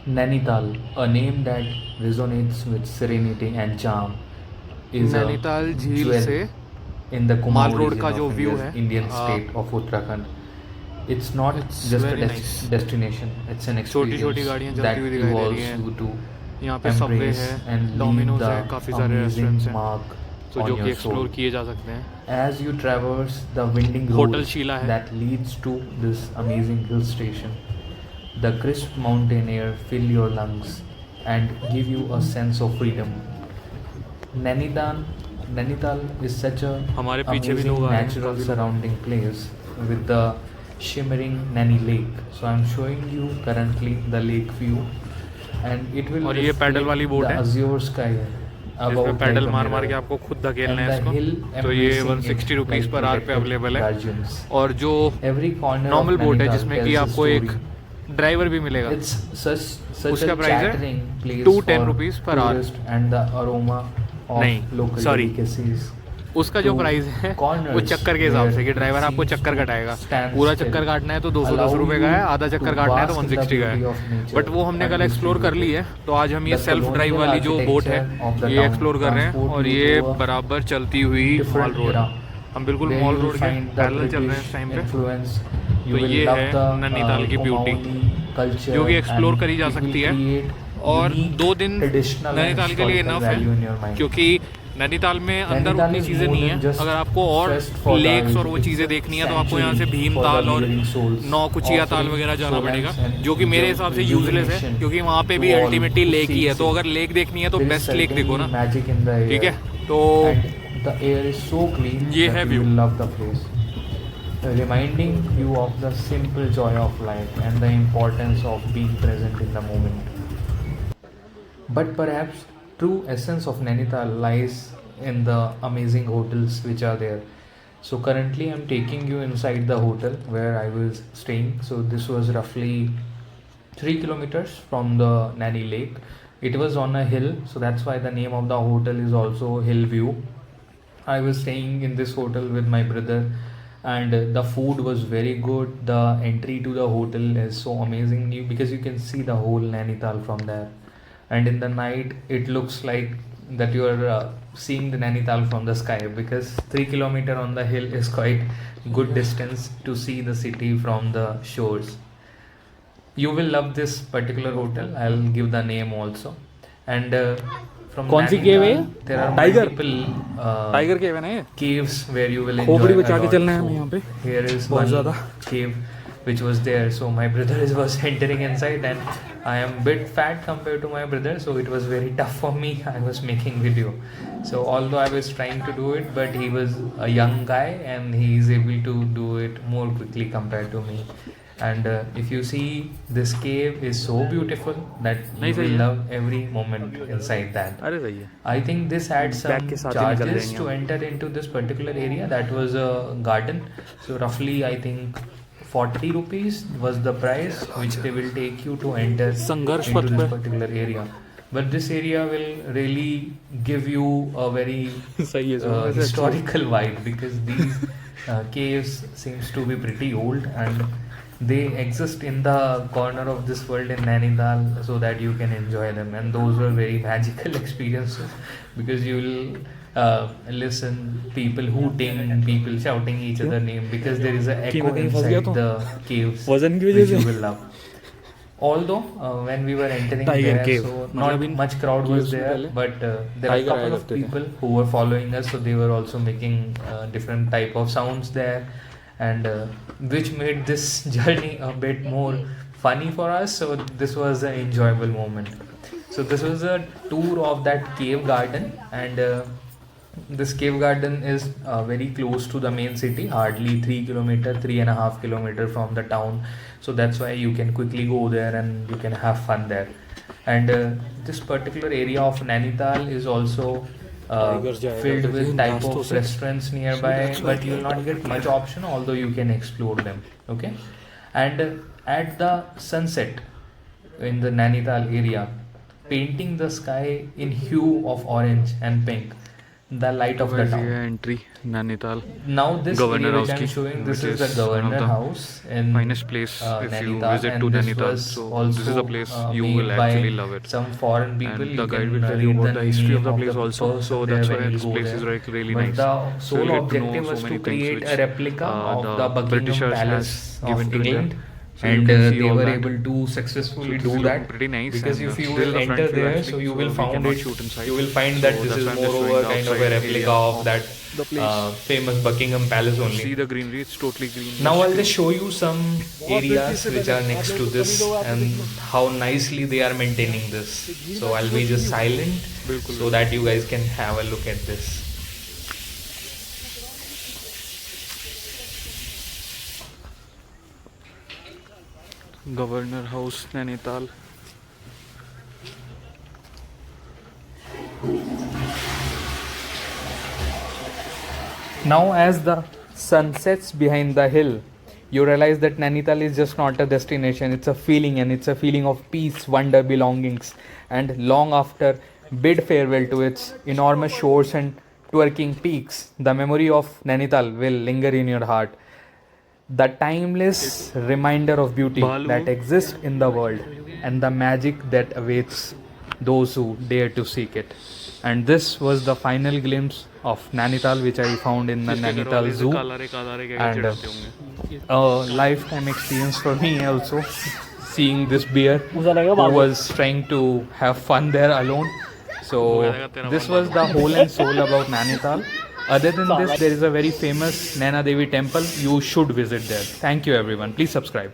Nainital, a name that resonates with serenity and charm, is a Nainital झील jewel से in the mall Kumaon road region का जो of view India's है, Indian state of Uttarakhand. It's not it's just a very nice. destination, it's an छोटी छोटी experience गाड़ियाँ चलती that हुई दिखाई दे रही evolves हैं। you to यहाँ पे सबवे है, embrace and leave Domino's the है, काफ़ी सारे amazing रेस्टोरेंट्स हैं mark तो on जो कि your soul. एक्सप्लोर किए जा सकते हैं। As you traverse the winding hotel roads शीला है। that leads to this amazing hill station, the crisp mountain air fill your lungs and give you a sense of freedom. Nainital, Nainital is such a हमारे पीछे भी लोग amazing आ रहे हैं, natural काफ़ी लोग। surrounding place with the shimmering Naini Lake. So I'm showing you currently the lake view, and it will और ये पैडल reflect वाली बोट the है azure sky जिसमें above like पैडल a मार मार के mirror, आपको खुद धकेलना and है the इसको। hill तो ये embracing it 160 rupees like per hour पे protected अवेलेबल है। guardians. और जो Every corner of normal boat है Nainital जिसमें कि tells a आपको एक story. ड्राइवर भी मिलेगा, It's such उसका a प्राइस है chattering place 210 for rupees per hour. tourists and the aroma of नहीं, local sorry, delicacies. उसका जो to प्राइस है वो corners चक्कर के हिसाब से where कि it ड्राइवर आपको seems चक्कर to कटाएगा। stand पूरा still, चक्कर काटना है तो 210 allow रुपये का है, you आधा चक्कर to काटना है तो bask in the 160 का beauty है। of nature बट वो हमने and कल be एक्सप्लोर कर ली free है, तो आज हम ये The सेल्फ ड्राइव colonial वाली जो बोट है architecture of the ये town एक्सप्लोर कर रहे हैं। transport और you ये to a बराबर चलती हुई मॉल different रोड, era हम बिल्कुल where mall you will road के find the पैरेलल चल रहे हैं British इस टाइम पे। influence. You तो will ये love है the नैनीताल की ब्यूटी Kumaoni culture जो कि एक्सप्लोर and करी जा it will सकती है। create और unique 2 दिन traditional and नैनीताल के लिए historical इनफ है, value in your mind. क्योंकि नैनीताल में अंदर Nainital उतनी is चीज़ें more नहीं than है। just अगर आपको और fest for the lakes eyes, और वो it's चीज़ें a देखनी है तो आपको यहाँ से sanctuary भीमताल for the और living souls, नौकुचिया ताल offering वगैरह जाना पड़ेगा, solace and जो कि मेरे हिसाब से यूजलेस है rejuvenation क्योंकि वहाँ पे भी to all अल्टीमेटली who लेक ही है। seeks तो it. अगर लेक देखनी है तो There is बेस्ट लेक देखो certainly ना, magic in the ठीक air, है। तो and the air is so clean ये that है you view. will love the place, reminding you of the simple joy of life and the importance of being present in the moment. But perhaps true essence of Nainital lies in the amazing hotels which are there. So currently I'm taking you inside the hotel where I was staying. So this was roughly 3 kilometers from the Nani Lake. It was on a hill, so that's why the name of the hotel is also Hill View. I was staying in this hotel with my brother, and the food was very good. The entry to the hotel is so amazing because you can see the whole Nainital from there. And in the night, it looks like that you are seeing the Nainital from the sky because 3 kilometer on the hill is quite good distance to see the city from the shores. You will love this particular hotel. I'll give the name also. And from कौन सी केव है ये? Nainital, there are tiger? multiple tiger केव है ना ये? caves where you will खोपड़ी enjoy बचा a के lot. चलना है हमें यहाँ पे Here is बहुत one ज़्यादा। cave which was there. So my brother was entering inside, and I am bit fat compared to my brother, so it was very tough for me. I was making video. So although I was trying to do it, but he was a young guy and he is able to do it more quickly compared to me. And if you see, this cave is so beautiful that नहीं you सही will है। love every moment inside that. अरे सही है। I think this had some bag के साथ ही निकल charges जाएंगे to हम। enter into this particular area. That was a garden. So roughly I think 40 rupees was the price which they will take you to enter संघर्ष into पथ this पे particular area. But this area will really give you a very सही है sir. historical vibe because these caves seems to be pretty old, and they exist in the corner of this world in Nainital so that you can enjoy them, and those were very magical experiences because you will listen people hooting, people shouting each other name because there is a कि echo मैं कहीं फंस गया inside तो the caves वजन की which वजह you से। will love. Although when we were entering Tiger there, cave. so मतलब not in much crowd was caves में there, पहले but there are a tiger आया couple of करते थे। people who were following us, so they were also making different type of sounds there, and which made this journey a bit more funny for us. So this was an enjoyable moment. So this was a tour of that cave garden, and this cave garden is very close to the main city, hardly 3 kilometer, 3.5 kilometer from the town. So that's why you can quickly go there and you can have fun there. And this particular area of Nainital is also tiger जाएगा filled करके with type रास्तों of से। restaurants nearby, but you will not get much option, although you can explore them. Okay, and at the sunset in the Nainital area, painting the sky in hue of orange and pink, the light of the Guys, ये town. है entry Nainital. Now this Governor area which House I'm की, showing, this which is the is one of governor the house in finest place if you Nainital, visit and to this Nainital. was So also this is a place you made will by actually love it. some foreign people. And You the guide can will tell you read about the history of name the place also. person So there that's when why you this go place there. is like really But nice. the So sole you'll get to know objective so was many to things create which a replica of the Buckingham Britishers Palace has of given to India. England. So you And can see they all were that. able to successfully So do this is that, looking pretty nice, because and if you this will is the front enter view there, actually, so you so will we find cannot it, shoot inside. you will find So that this that's is why I'm just moreover showing the kind of a outside replica area of that the place. famous Buckingham Palace only. See the greenery, it's totally green. Now I'll just show you some areas which are next to this and how nicely they are maintaining this. So I'll be just silent so that you guys can have a look at this. Governor House, Nainital. Now as the sun sets behind the hill, you realize that Nainital is just not a destination, it's a feeling, and it's a feeling of peace, wonder, belongings. And long after bid farewell to its enormous shores and twerking peaks, the memory of Nainital will linger in your heart. The timeless reminder of beauty that exists in the world and the magic that awaits those who dare to seek it. And this was the final glimpse of Nainital, which I found in the Nainital Zoo, and a lifetime experience for me also, seeing this bear who was trying to have fun there alone. So this was the whole and soul about Nainital. Other than this, there is a very famous Naina Devi temple. You should visit there. Thank you everyone. Please subscribe.